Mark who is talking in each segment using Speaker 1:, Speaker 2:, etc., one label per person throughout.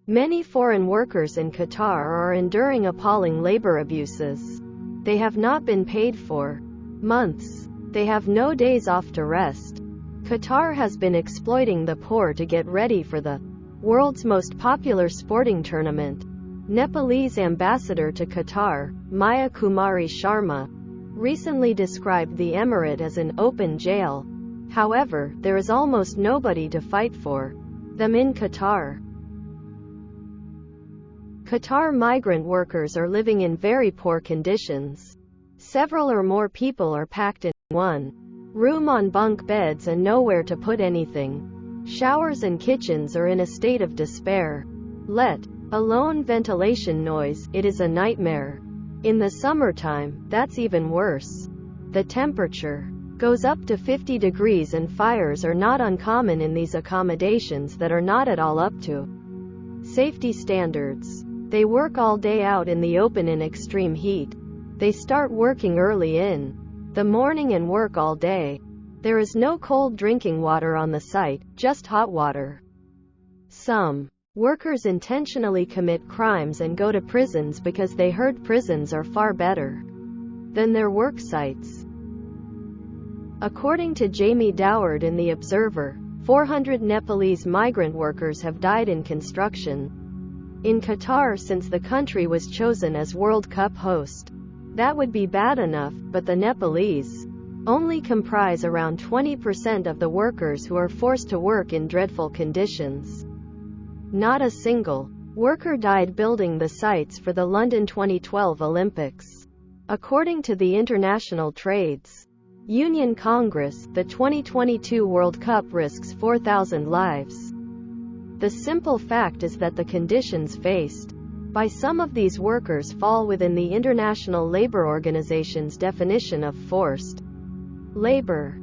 Speaker 1: Many foreign workers in Qatar are enduring appalling labor abuses. They have not been paid for months. They have no days off to rest. Qatar has been exploiting the poor to get ready for the world's most popular sporting tournament. Nepalese ambassador to Qatar, Maya Kumari Sharma, recently described the emirate as an open jail. However, there is almost nobody to fight for them in Qatar. Qatar migrant workers are living in very poor conditions. Several or more people are packed in one room on bunk beds and nowhere to put anything. Showers and kitchens are in a state of despair. Let alone ventilation noise, it is a nightmare. In the summertime, that's even worse. The temperature goes up to 50 degrees and fires are not uncommon in these accommodations that are not at all up to safety standards. They work all day out in the open in extreme heat. They start working early in the morning and work all day. There is no cold drinking water on the site, just hot water. Some workers intentionally commit crimes and go to prisons because they heard prisons are far better than their work sites. According to Jamie Doward in The Observer, 400 Nepalese migrant workers have died in construction in Qatar since the country was chosen as World Cup host. That would be bad enough, but the Nepalese only comprise around 20% of the workers who are forced to work in dreadful conditions. Not a single worker died building the sites for the London 2012 Olympics. According to the International Trades Union Congress, the 2022 World Cup risks 4,000 lives. The simple fact is that the conditions faced by some of these workers fall within the International Labour Organization's definition of forced labor.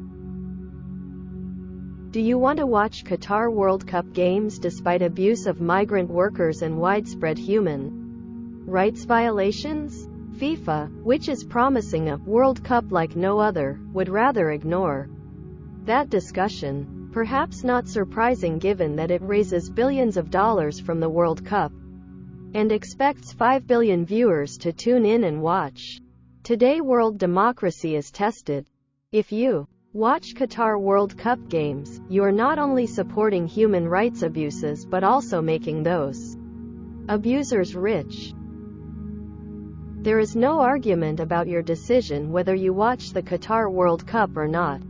Speaker 1: Do you want to watch Qatar World Cup games despite abuse of migrant workers and widespread human rights violations? FIFA, which is promising a World Cup like no other, would rather ignore that discussion. Perhaps not surprising given that it raises billions of dollars from the World Cup and expects 5 billion viewers to tune in and watch. Today world democracy is tested. If you watch Qatar World Cup games, you are not only supporting human rights abuses but also making those abusers rich. There is no argument about your decision whether you watch the Qatar World Cup or not.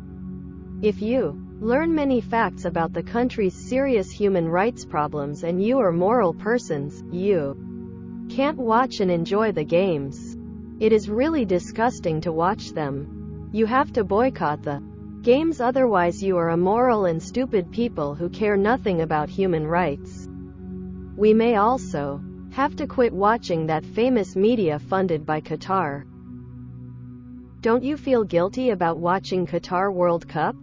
Speaker 1: If you learn many facts about the country's serious human rights problems and you are moral persons, you can't watch and enjoy the games. It is really disgusting to watch them. You have to boycott the games, otherwise you are immoral and stupid people who care nothing about human rights. We may also have to quit watching that famous media funded by Qatar. Don't you feel guilty about watching Qatar World Cup?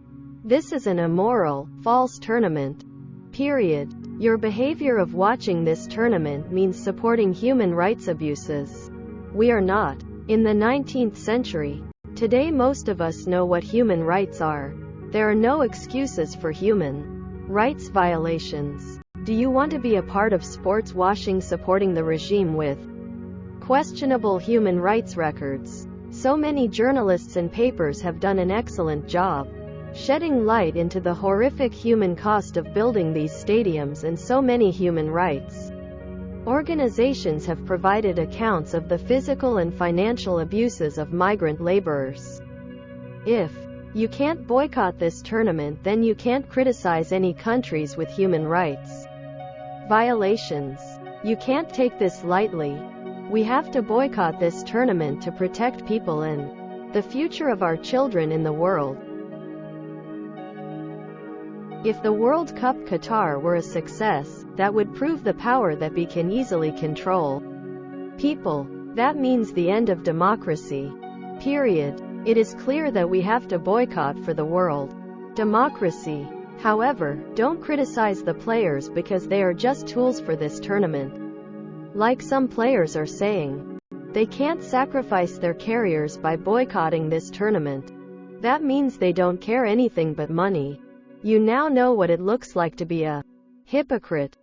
Speaker 1: This is an immoral, false tournament. Period. Your behavior of watching this tournament means supporting human rights abuses. We are not in the 19th century. Today most of us know what human rights are. There are no excuses for human rights violations. Do you want to be a part of sports washing supporting the regime with questionable human rights records? So many journalists and papers have done an excellent job shedding light into the horrific human cost of building these stadiums, and so many human rights organizations have provided accounts of the physical and financial abuses of migrant laborers. If you can't boycott this tournament, then you can't criticize any countries with human rights violations. You can't take this lightly. We have to boycott this tournament to protect people and the future of our children in the world. If the World Cup Qatar were a success, that would prove the power that we can easily control people. That means the end of democracy. Period. It is clear that we have to boycott for the world democracy. However, don't criticize the players because they are just tools for this tournament. Like some players are saying, they can't sacrifice their careers by boycotting this tournament. That means they don't care anything but money. You now know what it looks like to be a hypocrite.